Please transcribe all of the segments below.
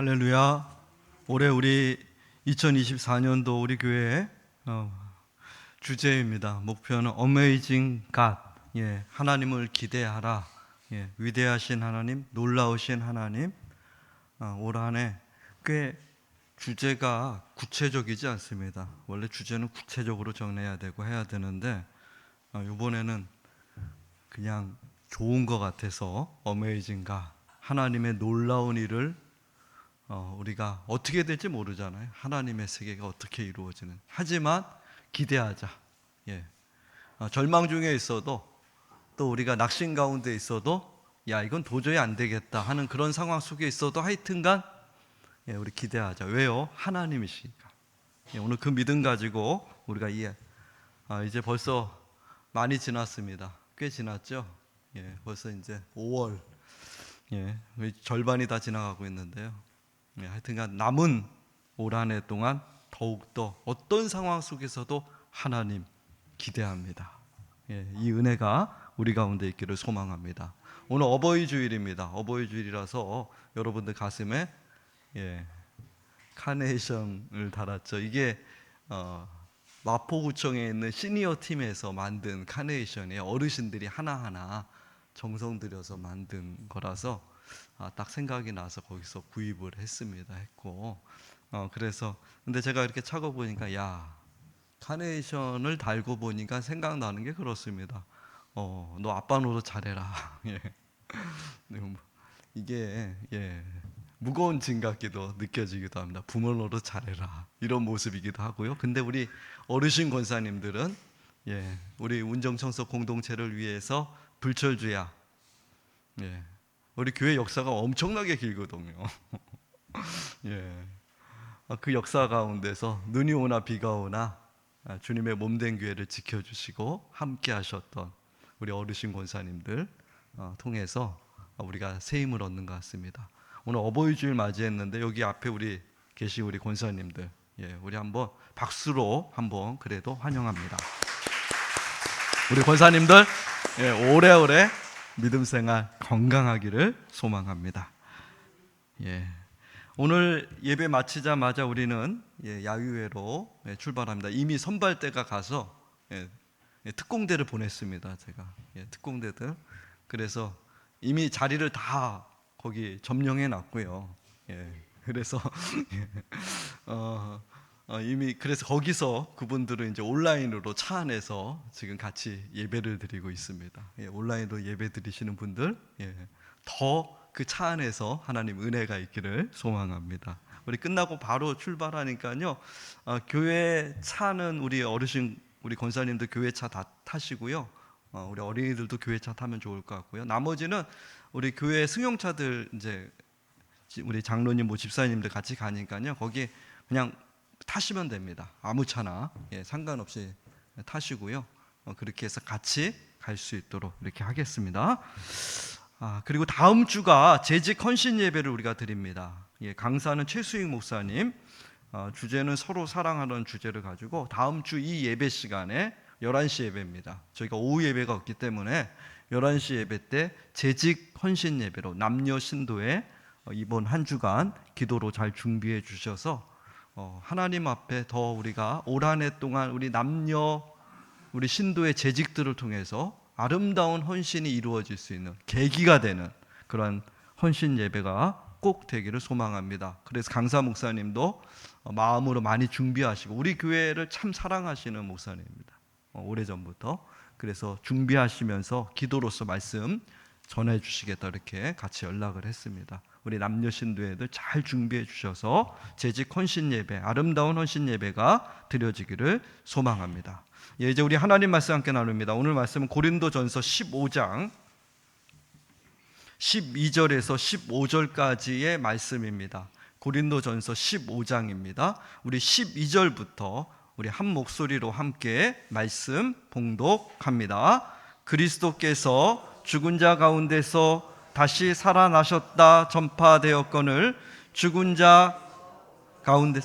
할렐루야. 올해 우리 2024년도 우리 교회의 주제입니다. 목표는 Amazing God. 하나님을 기대하라. 위대하신 하나님, 놀라우신 하나님. 올 한 해 꽤 주제가 구체적이지 않습니다. 원래 주제는 구체적으로 정해야 되고 해야 되는데 이번에는 그냥 좋은 것 같아서 Amazing God, 하나님의 놀라운 일을 우리가 어떻게 될지 모르잖아요. 하나님의 세계가 어떻게 이루어지는. 하지만 기대하자. 절망 중에 있어도, 또 우리가 낙심 가운데 있어도 야 이건 도저히 안 되겠다 하는 그런 상황 속에 있어도 하여튼간 우리 기대하자. 왜요? 하나님이시니까. 오늘 그 믿음 가지고 우리가 이제 벌써 많이 지났습니다. 꽤 지났죠? 벌써 이제 5월 절반이 다 지나가고 있는데요. 하여튼간 남은 올 한 해 동안 더욱더 어떤 상황 속에서도 하나님 기대합니다. 이 은혜가 우리 가운데 있기를 소망합니다. 오늘 어버이 주일입니다. 어버이 주일이라서 여러분들 가슴에 카네이션을 달았죠. 이게 마포구청에 있는 시니어 팀에서 만든 카네이션이에요. 어르신들이 하나하나 정성 들여서 만든 거라서 딱 생각이 나서 거기서 구입을 했고 그래서 근데 제가 이렇게 차고 보니까 카네이션을 달고 보니까 생각나는 게 그렇습니다. 너 아빠 노릇 잘해라. 이게 무거운 짐 같기도 느껴지기도 합니다. 부모 노릇 잘해라 이런 모습이기도 하고요. 근데 우리 어르신 권사님들은 우리 운정청소 공동체를 위해서 불철주야 우리 교회 역사가 엄청나게 길거든요. 그 역사 가운데서 눈이 오나 비가 오나 주님의 몸된 교회를 지켜주시고 함께 하셨던 우리 어르신 권사님들 통해서 우리가 새 힘을 얻는 것 같습니다. 오늘 어버이 주일 맞이했는데 여기 앞에 우리 계신 우리 권사님들 우리 한번 박수로 한번 그래도 환영합니다. 우리 권사님들 오래오래 믿음 생활 건강하기를 소망합니다. 오늘 예배 마치자마자 우리는 야유회로 출발합니다. 이미 선발대가 가서 특공대를 보냈습니다. 제가 특공대들. 그래서 이미 자리를 다 거기 점령해 놨고요. 그래서 이미 그래서 거기서 그분들은 이제 온라인으로 차 안에서 지금 같이 예배를 드리고 있습니다. 온라인으로 예배 드리시는 분들 더 그 차 안에서 하나님 은혜가 있기를 소망합니다. 우리 끝나고 바로 출발하니까요. 교회 차는 우리 어르신 우리 권사님들 교회 차 다 타시고요. 우리 어린이들도 교회 차 타면 좋을 것 같고요. 나머지는 우리 교회 승용차들 이제 우리 장로님 뭐 집사님들 같이 가니까요. 거기 그냥 타시면 됩니다. 아무 차나 상관없이 타시고요. 그렇게 해서 같이 갈 수 있도록 이렇게 하겠습니다. 그리고 다음 주가 재직 헌신 예배를 우리가 드립니다. 강사는 최수익 목사님, 주제는 서로 사랑하는 주제를 가지고 다음 주 이 예배 시간에 11시 예배입니다. 저희가 오후 예배가 없기 때문에 11시 예배 때 재직 헌신 예배로 남녀 신도에 이번 한 주간 기도로 잘 준비해 주셔서 하나님 앞에 더 우리가 올 한 해 동안 우리 남녀 우리 신도의 재직들을 통해서 아름다운 헌신이 이루어질 수 있는 계기가 되는 그런 헌신 예배가 꼭 되기를 소망합니다. 그래서 강사 목사님도 마음으로 많이 준비하시고 우리 교회를 참 사랑하시는 목사님입니다. 오래전부터. 그래서 준비하시면서 기도로서 말씀 전해주시겠다 이렇게 같이 연락을 했습니다. 우리 남녀 신도애들 잘 준비해 주셔서 재직 헌신 예배, 아름다운 헌신 예배가 드려지기를 소망합니다. 이제 우리 하나님 말씀 함께 나눕니다. 오늘 말씀은 고린도전서 15장 12절에서 15절까지의 말씀입니다. 고린도전서 15장입니다. 우리 12절부터 우리 한 목소리로 함께 말씀 봉독합니다. 그리스도께서 죽은 자 가운데서 다시 살아나셨다 전파되었거늘 죽은 자 가운데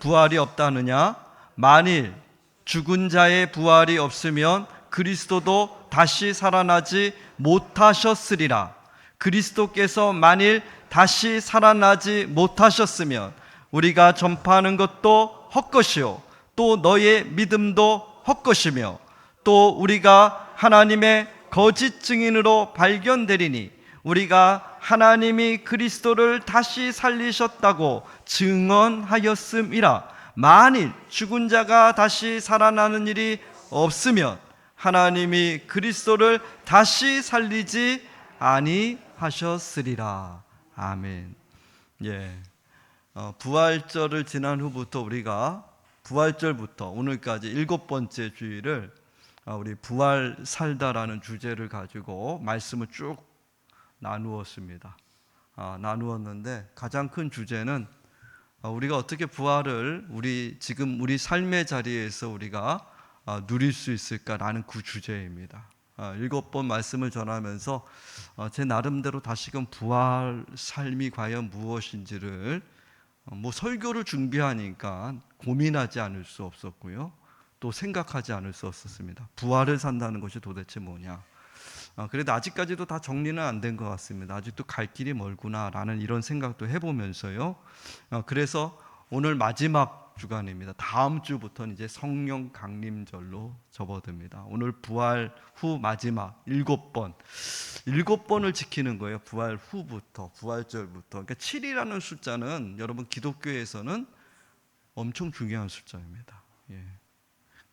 부활이 없다느냐? 만일 죽은 자의 부활이 없으면 그리스도도 다시 살아나지 못하셨으리라. 그리스도께서 만일 다시 살아나지 못하셨으면 우리가 전파하는 것도 헛것이요 또 너의 믿음도 헛것이며 또 우리가 하나님의 거짓 증인으로 발견되리니 우리가 하나님이 그리스도를 다시 살리셨다고 증언하였음이라. 만일 죽은 자가 다시 살아나는 일이 없으면 하나님이 그리스도를 다시 살리지 아니하셨으리라. 아멘. 예. 부활절을 지난 후부터 우리가 부활절부터 오늘까지 7번째 주일을 우리 부활 살다라는 주제를 가지고 말씀을 쭉 나누었습니다. 나누었는데 가장 큰 주제는 우리가 어떻게 부활을 지금 우리 삶의 자리에서 우리가 누릴 수 있을까라는 그 주제입니다. 7번 말씀을 전하면서 제 나름대로 다시금 부활 삶이 과연 무엇인지를 설교를 준비하니까 고민하지 않을 수 없었고요. 또 생각하지 않을 수 없었습니다. 부활을 산다는 것이 도대체 뭐냐. 그래도 아직까지도 다 정리는 안 된 것 같습니다. 아직도 갈 길이 멀구나라는 이런 생각도 해보면서요. 그래서 오늘 마지막 주간입니다. 다음 주부터는 이제 성령 강림절로 접어듭니다. 오늘 부활 후 마지막 7번을 지키는 거예요. 부활 후부터, 부활절부터. 그러니까 7이라는 숫자는 여러분 기독교에서는 엄청 중요한 숫자입니다. 예.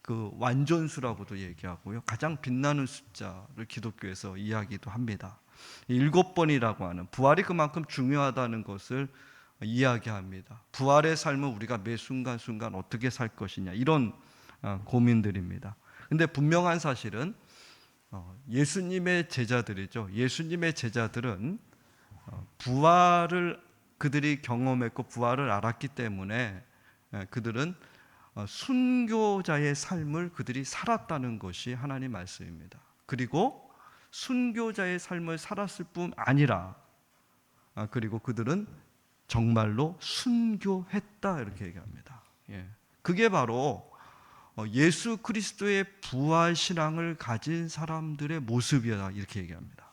그 완전수라고도 얘기하고요. 가장 빛나는 숫자를 기독교에서 이야기도 합니다. 7번이라고 하는 부활이 그만큼 중요하다는 것을 이야기합니다. 부활의 삶을 우리가 매 순간순간 어떻게 살 것이냐 이런 고민들입니다. 근데 분명한 사실은 예수님의 제자들이죠. 예수님의 제자들은 부활을 그들이 경험했고 부활을 알았기 때문에 그들은 순교자의 삶을 그들이 살았다는 것이 하나님 말씀입니다. 그리고 순교자의 삶을 살았을 뿐 아니라 그리고 그들은 정말로 순교했다 이렇게 얘기합니다. 그게 바로 예수 그리스도의 부활 신앙을 가진 사람들의 모습이다 이렇게 얘기합니다.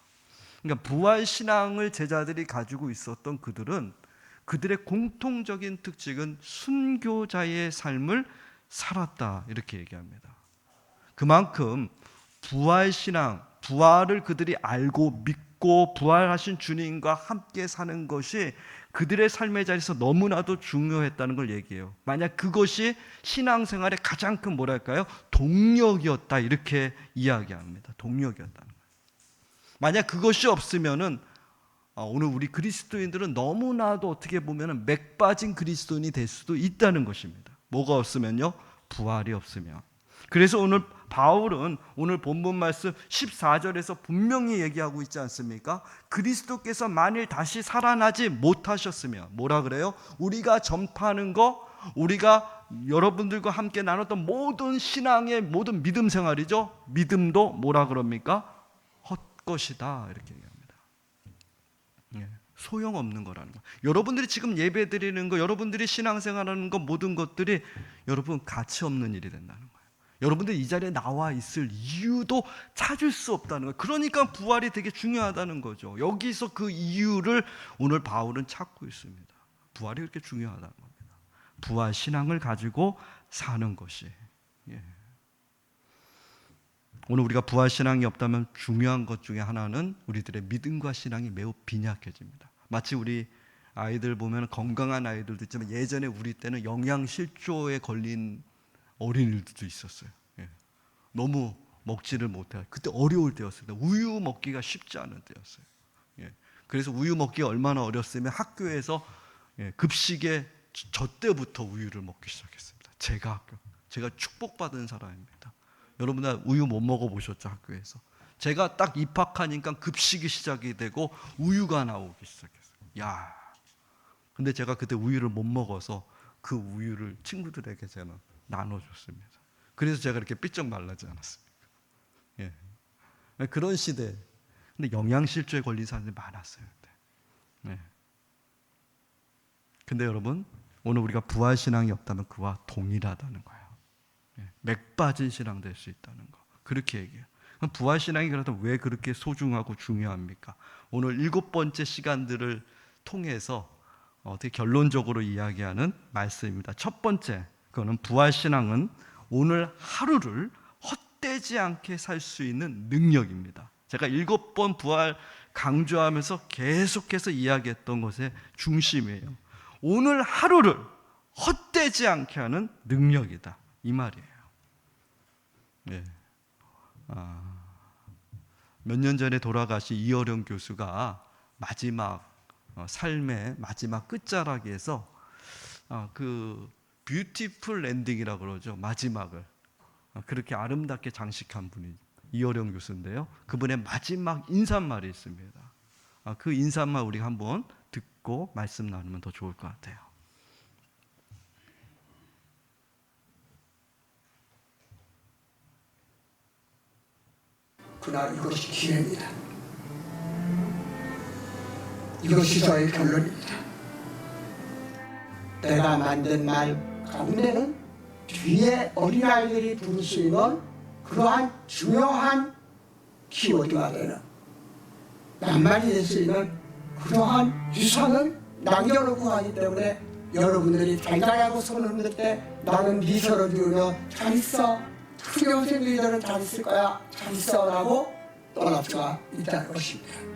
그러니까 부활 신앙을 제자들이 가지고 있었던 그들은 그들의 공통적인 특징은 순교자의 삶을 살았다 이렇게 얘기합니다. 그만큼 부활 신앙, 부활을 그들이 알고 믿고 부활하신 주님과 함께 사는 것이 그들의 삶의 자리에서 너무나도 중요했다는 걸 얘기해요. 만약 그것이 신앙생활의 가장 큰 동력이었다 이렇게 이야기합니다. 동력이었다는 거예요. 만약 그것이 없으면은 오늘 우리 그리스도인들은 너무나도 어떻게 보면 맥 빠진 그리스도인이 될 수도 있다는 것입니다. 뭐가 없으면요? 부활이 없으면. 그래서 오늘 바울은 오늘 본문 말씀 14절에서 분명히 얘기하고 있지 않습니까? 그리스도께서 만일 다시 살아나지 못하셨으면 뭐라 그래요? 우리가 전파하는 거, 우리가 여러분들과 함께 나눴던 모든 신앙의 모든 믿음 생활이죠. 믿음도 뭐라 그럽니까? 헛것이다 이렇게 얘기합니다. 소용없는 거라는 거. 여러분들이 지금 예배 드리는 거, 여러분들이 신앙생활하는 거 모든 것들이 여러분 가치 없는 일이 된다는 거예요. 여러분들이 이 자리에 나와 있을 이유도 찾을 수 없다는 거예요. 그러니까 부활이 되게 중요하다는 거죠. 여기서 그 이유를 오늘 바울은 찾고 있습니다. 부활이 그렇게 중요하다는 겁니다. 부활 신앙을 가지고 사는 것이. 오늘 우리가 부활 신앙이 없다면 중요한 것 중에 하나는 우리들의 믿음과 신앙이 매우 빈약해집니다. 마치 우리 아이들 보면 건강한 아이들도 있지만 예전에 우리 때는 영양실조에 걸린 어린이들도 있었어요. 너무 먹지를 못해요. 그때 어려울 때였습니다. 우유 먹기가 쉽지 않은 때였어요. 그래서 우유 먹기가 얼마나 어렸으면 학교에서 급식에 저 때부터 우유를 먹기 시작했습니다. 제가 축복받은 사람입니다. 여러분들 우유 못 먹어보셨죠? 학교에서. 제가 딱 입학하니까 급식이 시작이 되고 우유가 나오기 시작했어요. 근데 제가 그때 우유를 못 먹어서 그 우유를 친구들에게 제가 나눠줬습니다. 그래서 제가 이렇게 삐쩍 말라지 않았습니까? 그런 시대. 근데 영양실조에 걸린 사람들이 많았어요. 근데 여러분, 오늘 우리가 부활신앙이 없다면 그와 동일하다는 거예요. 맥 빠진 신앙 될 수 있다는 거. 그렇게 얘기해요. 그럼 부활신앙이 그렇다면 왜 그렇게 소중하고 중요합니까? 오늘 7번째 시간들을 통해서 어떻게 결론적으로 이야기하는 말씀입니다. 첫 번째, 그거는 부활신앙은 오늘 하루를 헛되지 않게 살 수 있는 능력입니다. 제가 7번 부활 강조하면서 계속해서 이야기했던 것의 중심이에요. 오늘 하루를 헛되지 않게 하는 능력이다, 이 말이에요. 네. 몇 년 전에 돌아가신 이어령 교수가 마지막 삶의 마지막 끝자락에서 그 뷰티풀 엔딩이라고 그러죠. 마지막을 그렇게 아름답게 장식한 분이 이어령 교수인데요. 그분의 마지막 인사말이 있습니다. 그 인사말 우리가 한번 듣고 말씀 나누면 더 좋을 것 같아요. 그러나 이것이 기회입니다. 이것이 저의 결론입니다. 내가 만든 말 가운데는 뒤에 어린아이들이 부를 수 있는 그러한 중요한 키워드가 되는 낱말이 될 수 있는 그러한 유산을 남겨놓고 가기 때문에 여러분들이 달달하고 손을 흔들 때 나는 미소를 지으며 잘 있어, 특명생 너희들은 잘 있을 거야, 잘 있어 라고 떠날 수가 있다는 것입니다.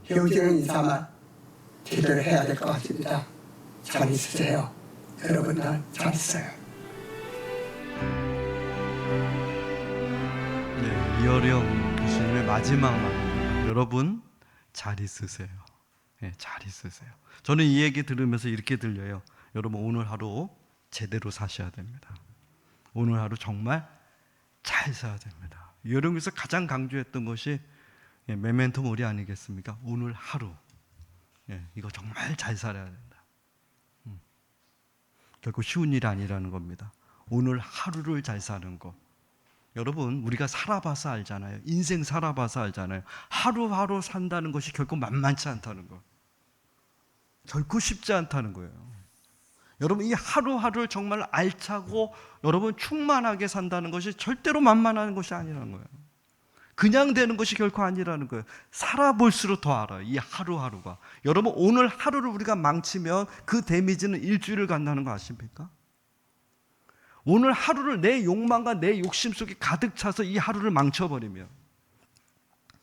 헤어지는 인사만 제대로 해야 될 것 같습니다. 잘 있으세요. 여러분들 잘 있어요. 네, 이어령 교수님의 마지막 말입니다. 여러분 잘 있으세요. 네, 잘 있으세요. 저는 이 얘기 들으면서 이렇게 들려요. 여러분 오늘 하루 제대로 사셔야 됩니다. 오늘 하루 정말 잘 살아야 됩니다. 이어령 교수 가장 강조했던 것이 메멘토 모리 아니겠습니까? 오늘 하루 이거 정말 잘 살아야 된다. 결코 쉬운 일이 아니라는 겁니다. 오늘 하루를 잘 사는 것. 여러분 우리가 살아봐서 알잖아요. 인생 살아봐서 알잖아요. 하루하루 산다는 것이 결코 만만치 않다는 것. 결코 쉽지 않다는 거예요. 여러분 이 하루하루를 정말 알차고 여러분 충만하게 산다는 것이 절대로 만만한 것이 아니라는 거예요. 그냥 되는 것이 결코 아니라는 거예요. 살아볼수록 더 알아요. 이 하루하루가. 여러분 오늘 하루를 우리가 망치면 그 데미지는 일주일을 간다는 거 아십니까? 오늘 하루를 내 욕망과 내 욕심 속에 가득 차서 이 하루를 망쳐버리면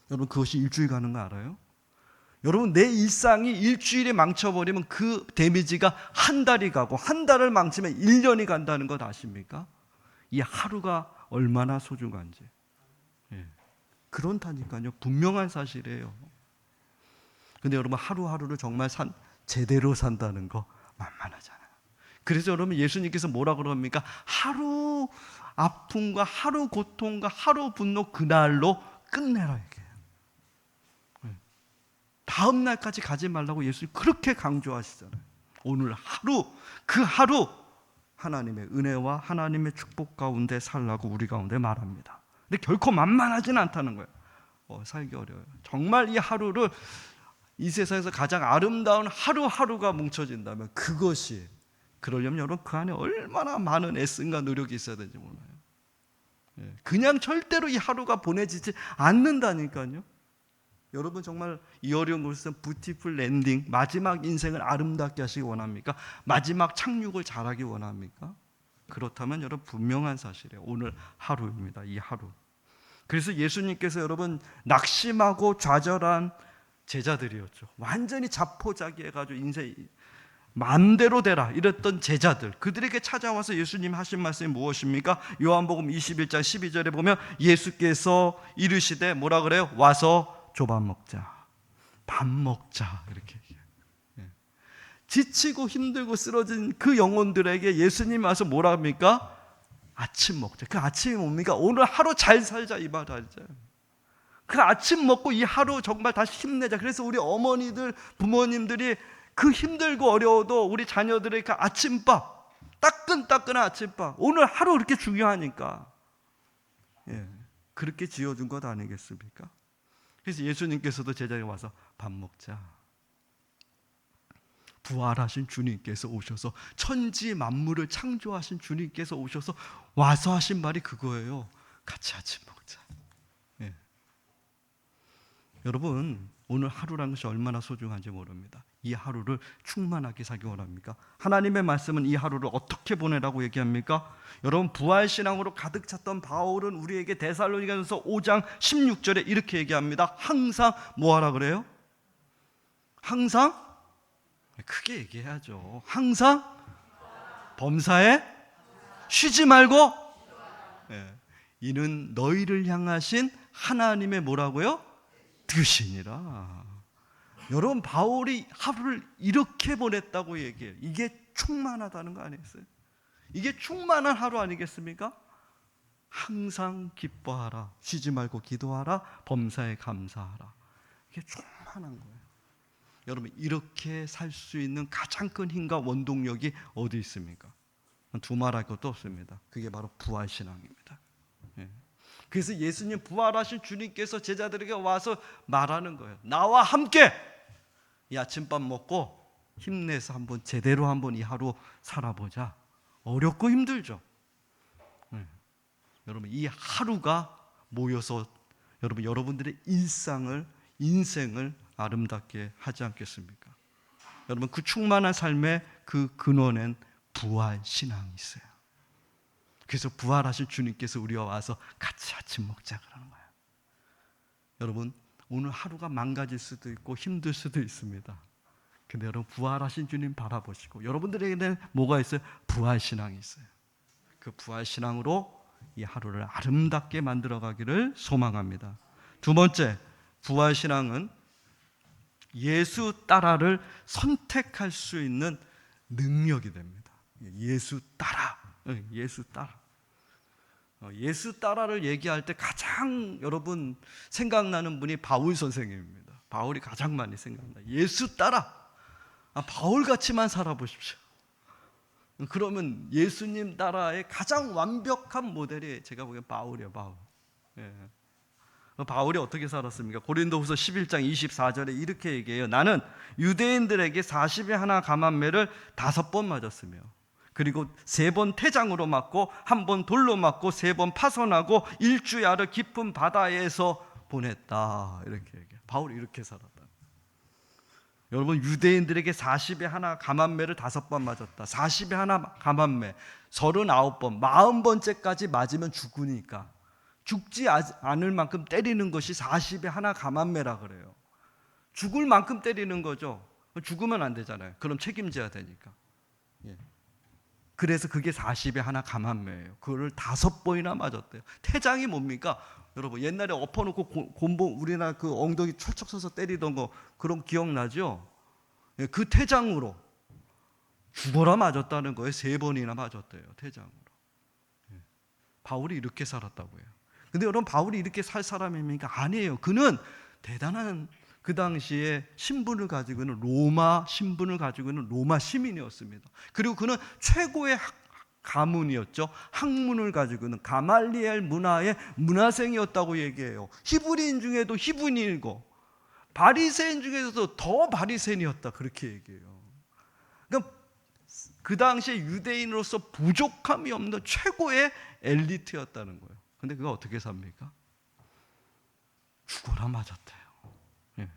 여러분 그것이 일주일 가는 거 알아요? 여러분 내 일상이 일주일에 망쳐버리면 그 데미지가 한 달이 가고 한 달을 망치면 1년이 간다는 것 아십니까? 이 하루가 얼마나 소중한지. 그런다니까요. 분명한 사실이에요. 근데 여러분 하루하루를 정말 제대로 산다는 거 만만하잖아요. 그래서 여러분 예수님께서 뭐라 그럽니까? 하루 아픔과 하루 고통과 하루 분노 그날로 끝내라 얘기해요. 다음 날까지 가지 말라고 예수님 그렇게 강조하시잖아요. 오늘 하루 그 하루 하나님의 은혜와 하나님의 축복 가운데 살라고 우리 가운데 말합니다. 근데 결코 만만하지는 않다는 거예요. 살기 어려워요. 정말 이 하루를 이 세상에서 가장 아름다운 하루하루가 뭉쳐진다면 그것이 그러려면 여러분 그 안에 얼마나 많은 애씀과 노력이 있어야 되는지 몰라요. 그냥 절대로 이 하루가 보내지지 않는다니까요. 여러분 정말 이 어려운 곳에서 뷰티풀 랜딩 마지막 인생을 아름답게 하시기 원합니까? 마지막 착륙을 잘하기 원합니까? 그렇다면 여러분 분명한 사실이에요. 오늘 하루입니다. 이 하루. 그래서 예수님께서 여러분 낙심하고 좌절한 제자들이었죠. 완전히 자포자기해가지고 인생 마음대로 되라 이랬던 제자들, 그들에게 찾아와서 예수님 하신 말씀이 무엇입니까? 요한복음 21장 12절에 보면 예수께서 이르시되 뭐라 그래요? 와서 조밥 먹자, 밥 먹자 이렇게 얘기해요. 지치고 힘들고 쓰러진 그 영혼들에게 예수님 와서 뭐라 합니까? 아침 먹자. 그 아침이 뭡니까? 오늘 하루 잘 살자 이 말 하죠. 그 아침 먹고 이 하루 정말 다시 힘내자. 그래서 우리 어머니들, 부모님들이 그 힘들고 어려워도 우리 자녀들의 그 아침밥, 따끈따끈한 아침밥, 오늘 하루 그렇게 중요하니까 그렇게 지어준 것 아니겠습니까? 그래서 예수님께서도 제자리에 와서 밥 먹자. 부활하신 주님께서 오셔서 천지 만물을 창조하신 주님께서 오셔서 와서 하신 말이 그거예요. 같이 아침 먹자. 예. 여러분, 오늘 하루라는 것이 얼마나 소중한지 모릅니다. 이 하루를 충만하게 살기 원합니까? 하나님의 말씀은 이 하루를 어떻게 보내라고 얘기합니까? 여러분, 부활신앙으로 가득 찼던 바울은 우리에게 데살로니가전서 5장 16절에 이렇게 얘기합니다. 항상 뭐하라 그래요? 항상 크게 얘기해야죠. 항상 범사에 쉬지 말고, 예, 이는 너희를 향하신 하나님의 뭐라고요? 뜻이니라. 여러분, 바울이 하루를 이렇게 보냈다고 얘기해요. 이게 충만하다는 거 아니겠어요? 이게 충만한 하루 아니겠습니까? 항상 기뻐하라, 쉬지 말고 기도하라, 범사에 감사하라. 이게 충만한 거예요. 여러분, 이렇게 살 수 있는 가장 큰 힘과 원동력이 어디 있습니까? 두말할 것도 없습니다. 그게 바로 부활신앙입니다. 예. 그래서 예수님, 부활하신 주님께서 제자들에게 와서 말하는 거예요. 나와 함께 이 아침밥 먹고 힘내서 한번 제대로 한번 이 하루 살아보자. 어렵고 힘들죠. 예. 여러분, 이 하루가 모여서 여러분들의 인생을 아름답게 하지 않겠습니까? 여러분, 그 충만한 삶의 그 근원엔 부활신앙이 있어요. 그래서 부활하신 주님께서 우리와 와서 같이 아침 먹자 그러는 거예요. 여러분, 오늘 하루가 망가질 수도 있고 힘들 수도 있습니다. 근데 여러분, 부활하신 주님 바라보시고, 여러분들에게는 뭐가 있어요? 부활신앙이 있어요. 그 부활신앙으로 이 하루를 아름답게 만들어가기를 소망합니다. 두 번째, 부활신앙은 예수 따라를 선택할 수 있는 능력이 됩니다. 예수 따라. 예수 따라를 얘기할 때 가장 여러분 생각나는 분이 바울 선생님입니다. 바울이 가장 많이 생각나. 예수 따라. 바울같이만 살아보십시오. 그러면 예수님 따라의 가장 완벽한 모델이 제가 보기엔 바울이에요. 바울. 예. 바울이 어떻게 살았습니까? 고린도후서 11장 24절에 이렇게 얘기해요. 나는 유대인들에게 40에 하나 감한매를 5번 맞았으며, 그리고 3번 태장으로 맞고 1번 돌로 맞고 3번 파손하고 일주야를 깊은 바다에서 보냈다. 이렇게 얘기해요. 바울이 이렇게 살았다. 여러분, 유대인들에게 40에 하나 감한매를 5번 맞았다. 40에 하나 감한매 39번, 40번째까지 맞으면 죽으니까 죽지 않을 만큼 때리는 것이 40에 하나 감한매라 그래요. 죽을 만큼 때리는 거죠. 죽으면 안 되잖아요. 그럼 책임져야 되니까. 예. 그래서 그게 40에 하나 감한매예요. 그거를 5번이나 맞았대요. 태장이 뭡니까? 여러분, 옛날에 엎어놓고 곤봉, 우리나라 그 엉덩이 철썩 서서 때리던 거, 그런 기억나죠? 예, 그 태장으로 죽어라 맞았다는 거예요. 3번이나 맞았대요. 태장으로. 예. 바울이 이렇게 살았다고 해요. 근데 여러분, 바울이 이렇게 살 사람입니까? 아니에요. 그는 대단한 그 당시에 신분을 가지고 있는 로마 시민이었습니다. 그리고 그는 최고의 가문이었죠. 학문을 가지고 있는 가말리엘 문화의 문화생이었다고 얘기해요. 히브리인 중에도 히브리인이고 바리새인 중에서도 더 바리새인이었다, 그렇게 얘기해요. 그러니까 그 당시에 유대인으로서 부족함이 없는 최고의 엘리트였다는 거예요. 근데 그가 어떻게 삽니까? 죽어라 맞았대요. 예.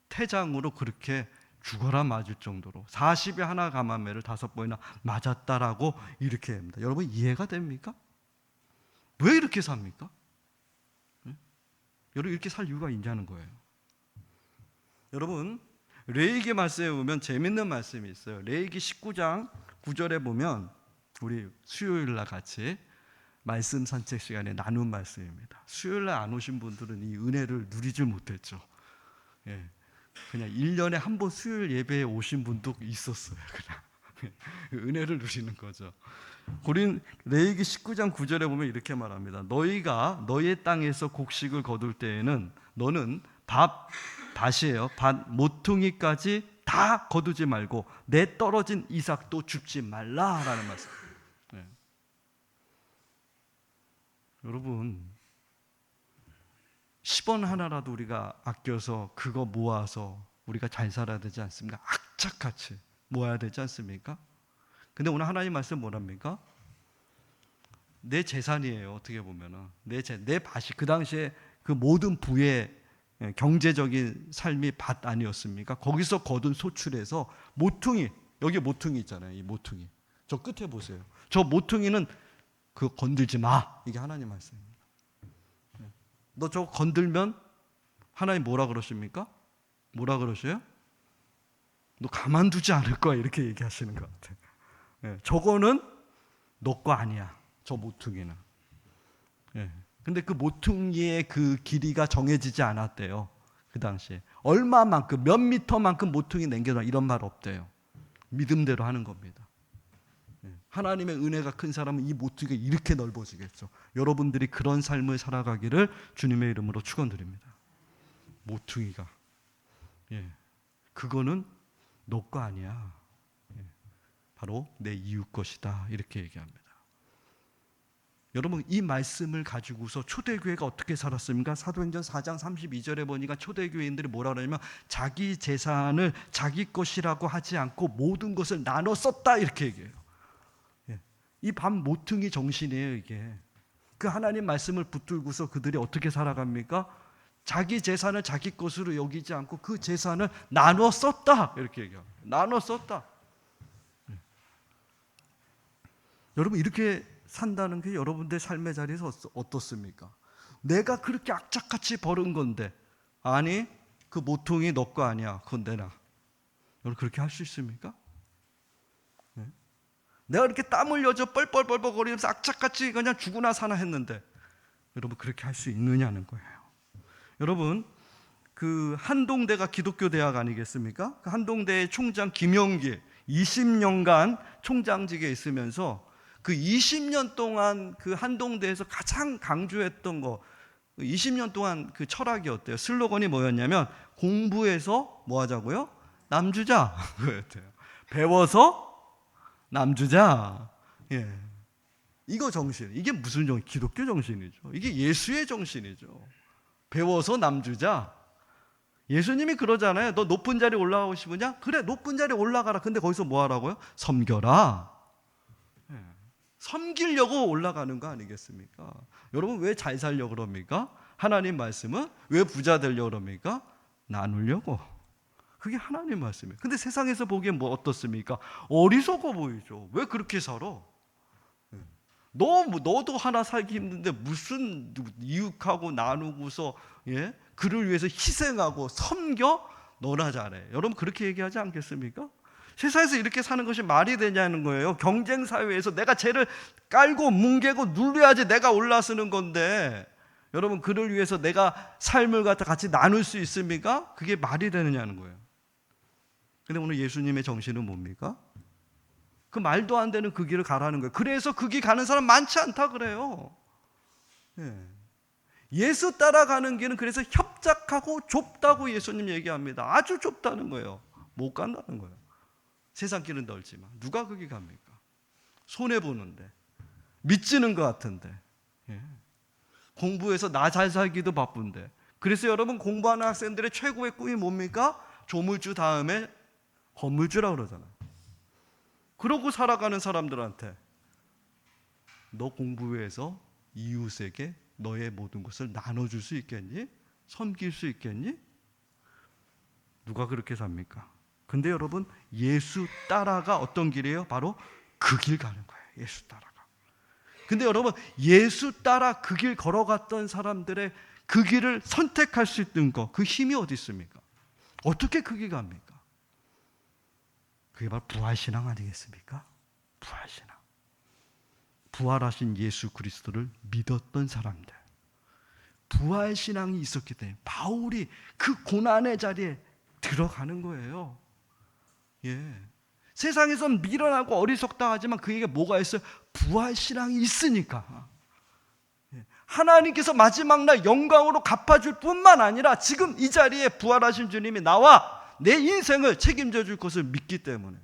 태장으로 그렇게 죽어라 맞을 정도로 40에 하나 감한매를 5번이나 맞았다라고 이렇게 합니다. 여러분, 이해가 됩니까? 왜 이렇게 삽니까? 예? 여러분, 이렇게 살 이유가 있냐는 거예요. 여러분, 레위기 말씀에 보면 재밌는 말씀이 있어요. 레위기 19장 9절에 보면, 우리 수요일날 같이 말씀 산책 시간에 나눈 말씀입니다. 수요일날 안 오신 분들은 이 은혜를 누리지 못했죠. 예. 그냥 1년에 한 번 수요일 예배에 오신 분도 있었어요. 그냥 은혜를 누리는 거죠. 레위기 19장 9절에 보면 이렇게 말합니다. 너희가 너희의 땅에서 곡식을 거둘 때에는 너는 밭이에요. 밭 모퉁이까지 다 거두지 말고 내 떨어진 이삭도 줍지 말라라는 말씀. 네. 여러분, 10원 하나라도 우리가 아껴서 그거 모아서 우리가 잘 살아야 되지 않습니까? 악착같이 모아야 되지 않습니까? 근데 오늘 하나님 말씀 뭐랍니까? 내 재산이에요. 어떻게 보면은 내 밭이 그 당시에 그 모든 부의 경제적인 삶이 밭 아니었습니까? 거기서 거둔 소출에서 모퉁이, 여기 모퉁이 있잖아요. 이 모퉁이. 저 끝에 보세요. 저 모퉁이는 그거 건들지 마. 이게 하나님 말씀입니다. 너 저거 건들면 하나님 뭐라 그러십니까? 뭐라 그러셔요? 너 가만두지 않을 거야. 이렇게 얘기하시는 것 같아요. 저거는 너 거 아니야. 저 모퉁이는. 근데 그 모퉁이의 그 길이가 정해지지 않았대요. 그 당시에. 얼마만큼, 몇 미터만큼 모퉁이 남겨놔. 이런 말 없대요. 믿음대로 하는 겁니다. 하나님의 은혜가 큰 사람은 이 모퉁이가 이렇게 넓어지겠죠. 여러분들이 그런 삶을 살아가기를 주님의 이름으로 축원드립니다. 모퉁이가. 그거는 너 거 아니야. 바로 내 이웃 것이다. 이렇게 얘기합니다. 여러분 이 말씀을 가지고서 초대교회가 어떻게 살았습니까? 사도행전 4장 32절에 보니까 초대교회인들이 뭐라 그러냐면 자기 재산을 자기 것이라고 하지 않고 모든 것을 나눠 썼다 이렇게 얘기해요. 이 밥 모퉁이 정신이에요 이게. 그 하나님 말씀을 붙들고서 그들이 어떻게 살아갑니까? 자기 재산을 자기 것으로 여기지 않고 그 재산을 나눠 썼다 이렇게 얘기해요. 나눠 썼다. 여러분 이렇게 산다는 게 여러분들 삶의 자리에서 어떻습니까? 내가 그렇게 악착같이 벌은 건데 아니 그 모퉁이 너 거 아니야. 그건 내놔. 여러분 그렇게 할 수 있습니까? 내가 이렇게 땀 흘려서 뻘뻘뻘뻘 거리면서 악착같이 그냥 죽으나 사나 했는데 여러분 그렇게 할 수 있느냐는 거예요. 여러분 그 한동대가 기독교 대학 아니겠습니까? 그 한동대의 총장 김용길 20년간 총장직에 있으면서 그 20년 동안 그 한동대에서 가장 강조했던 거 20년 동안 그 철학이었대요. 슬로건이 뭐였냐면 공부해서 뭐 하자고요? 남주자 그랬대요. 배워서 남주자. 이거 정신. 이게 무슨 정신? 기독교 정신이죠. 이게 예수의 정신이죠. 배워서 남주자. 예수님이 그러잖아요. 너 높은 자리에 올라가고 싶으냐? 그래 높은 자리에 올라가라. 근데 거기서 뭐 하라고요? 섬겨라. 섬기려고 올라가는 거 아니겠습니까? 여러분 왜 잘 살려고 그럽니까? 하나님 말씀은 왜 부자 되려고 그럽니까? 나누려고. 그게 하나님 말씀이에요. 근데 세상에서 보기엔 뭐 어떻습니까? 어리석어 보이죠. 왜 그렇게 살아? 너도 하나 살기 힘든데 무슨 이웃하고 나누고서 그를 위해서 희생하고 섬겨? 너나 잘해. 여러분 그렇게 얘기하지 않겠습니까? 세상에서 이렇게 사는 것이 말이 되냐는 거예요. 경쟁 사회에서 내가 쟤를 깔고 뭉개고 눌려야지 내가 올라서는 건데 여러분 그를 위해서 내가 삶을 갖다 같이 나눌 수 있습니까? 그게 말이 되느냐는 거예요. 근데 오늘 예수님의 정신은 뭡니까? 그 말도 안 되는 그 길을 가라는 거예요. 그래서 그 길 가는 사람 많지 않다 그래요. 예수 따라가는 길은 그래서 협착하고 좁다고 예수님 얘기합니다. 아주 좁다는 거예요. 못 간다는 거예요. 세상 길은 넓지만 누가 거기 갑니까? 손해보는데 믿지는 것 같은데 공부해서 나 잘 살기도 바쁜데. 그래서 여러분 공부하는 학생들의 최고의 꿈이 뭡니까? 조물주 다음에 건물주라고 그러잖아요. 그러고 살아가는 사람들한테 너 공부해서 이웃에게 너의 모든 것을 나눠줄 수 있겠니? 섬길 수 있겠니? 누가 그렇게 삽니까? 근데 여러분 예수 따라가 어떤 길이에요? 바로 그 길 가는 거예요. 예수 따라가. 근데 여러분 예수 따라 그 길 걸어갔던 사람들의 그 길을 선택할 수 있는 거, 그 힘이 어디 있습니까? 어떻게 그 길 갑니까? 그게 바로 부활신앙 아니겠습니까? 부활신앙. 부활하신 예수 그리스도를 믿었던 사람들. 부활신앙이 있었기 때문에 바울이 그 고난의 자리에 들어가는 거예요. 세상에선 미련하고 어리석다 하지만 그에게 뭐가 있어요? 부활신앙이 있으니까. 하나님께서 마지막 날 영광으로 갚아줄 뿐만 아니라 지금 이 자리에 부활하신 주님이 나와 내 인생을 책임져 줄 것을 믿기 때문에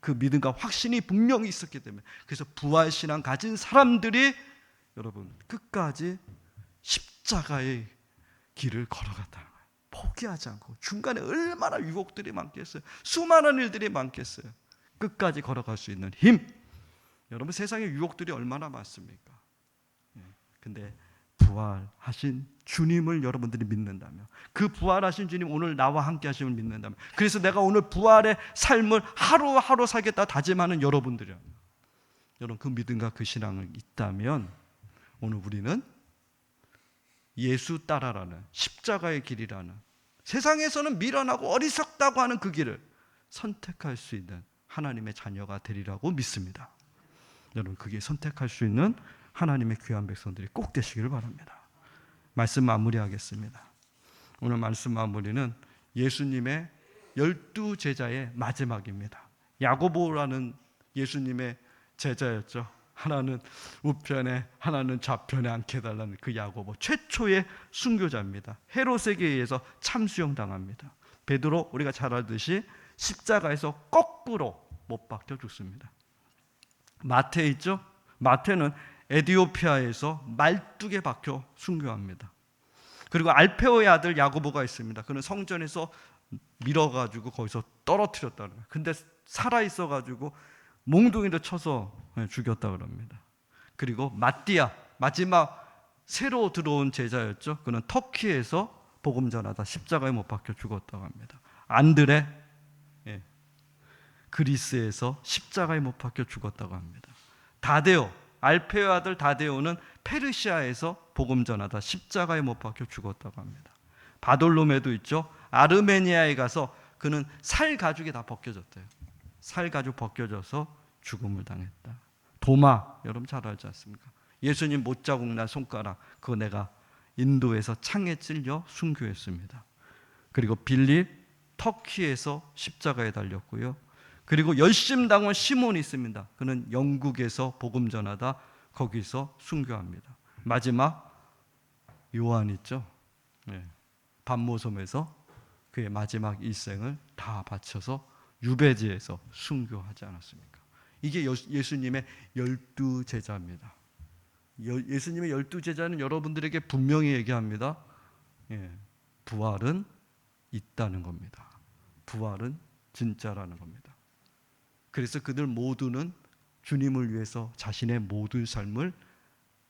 그 믿음과 확신이 분명히 있었기 때문에 그래서 부활신앙 가진 사람들이 여러분 끝까지 십자가의 길을 걸어갔다는 거예요. 포기하지 않고 중간에 얼마나 유혹들이 많겠어요. 수많은 일들이 많겠어요. 끝까지 걸어갈 수 있는 힘. 여러분 세상에 유혹들이 얼마나 많습니까? 근데 부활하신 주님을 여러분들이 믿는다면, 그 부활하신 주님 오늘 나와 함께 하심을 믿는다면, 그래서 내가 오늘 부활의 삶을 하루하루 살겠다 다짐하는 여러분들이라면, 여러분 그 믿음과 그 신앙이 있다면 오늘 우리는 예수 따라라는 십자가의 길이라는, 세상에서는 미련하고 어리석다고 하는 그 길을 선택할 수 있는 하나님의 자녀가 되리라고 믿습니다. 여러분 그게 선택할 수 있는 하나님의 귀한 백성들이 꼭 되시기를 바랍니다. 말씀 마무리하겠습니다. 오늘 말씀 마무리는 예수님의 12 제자의 마지막입니다. 야고보라는 예수님의 제자였죠. 하나는 우편에 하나는 좌편에 앉게 해달라는 그 야고보, 최초의 순교자입니다. 헤롯에게 의해서 참수형 당합니다. 베드로, 우리가 잘 알듯이 십자가에서 거꾸로 못 박혀 죽습니다. 마태 있죠? 마태는 에디오피아에서 말뚝에 박혀 순교합니다. 그리고 알페오의 아들 야고보가 있습니다. 그는 성전에서 밀어가지고 거기서 떨어뜨렸다 그래요. 근데 살아있어가지고 몽둥이를 쳐서 죽였다 그럽니다. 그리고 마띠아, 마지막 새로 들어온 제자였죠. 그는 터키에서 복음 전하다 십자가에 못 박혀 죽었다고 합니다. 안드레, 그리스에서 십자가에 못 박혀 죽었다고 합니다. 다데오, 알페오 아들 다데오는 페르시아에서 복음 전하다 십자가에 못 박혀 죽었다고 합니다. 바돌로메도 있죠. 아르메니아에 가서 그는 살 가죽이 다 벗겨졌대요. 살 가죽 벗겨져서 죽음을 당했다. 도마, 여러분 잘 알지 않습니까? 예수님 못자국 난 손가락, 그거 내가 인도에서 창에 찔려 순교했습니다. 그리고 빌립, 터키에서 십자가에 달렸고요. 그리고 열심당원 시몬이 있습니다. 그는 영국에서 복음 전하다 거기서 순교합니다. 마지막 요한 있죠. 반모섬에서 그의 마지막 일생을 다 바쳐서 유배지에서 순교하지 않았습니까? 이게 예수님의 12 제자입니다. 예수님의 12 제자는 여러분들에게 분명히 얘기합니다. 부활은 있다는 겁니다. 부활은 진짜라는 겁니다. 그래서 그들 모두는 주님을 위해서 자신의 모든 삶을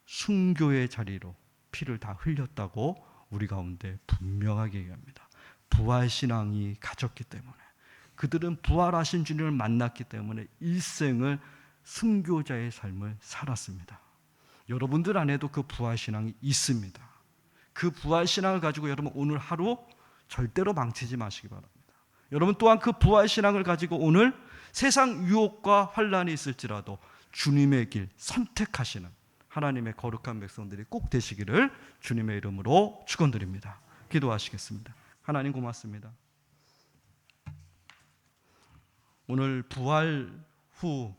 순교의 자리로 피를 다 흘렸다고 우리 가운데 분명하게 얘기합니다. 부활신앙이 가졌기 때문에, 그들은 부활하신 주님을 만났기 때문에 일생을 순교자의 삶을 살았습니다. 여러분들 안에도 그 부활신앙이 있습니다. 그 부활신앙을 가지고 여러분 오늘 하루 절대로 망치지 마시기 바랍니다. 여러분 또한 그 부활신앙을 가지고 오늘 세상 유혹과 환란이 있을지라도 주님의 길 선택하시는 하나님의 거룩한 백성들이 꼭 되시기를 주님의 이름으로 축원드립니다. 기도하시겠습니다. 하나님 고맙습니다. 오늘 부활 후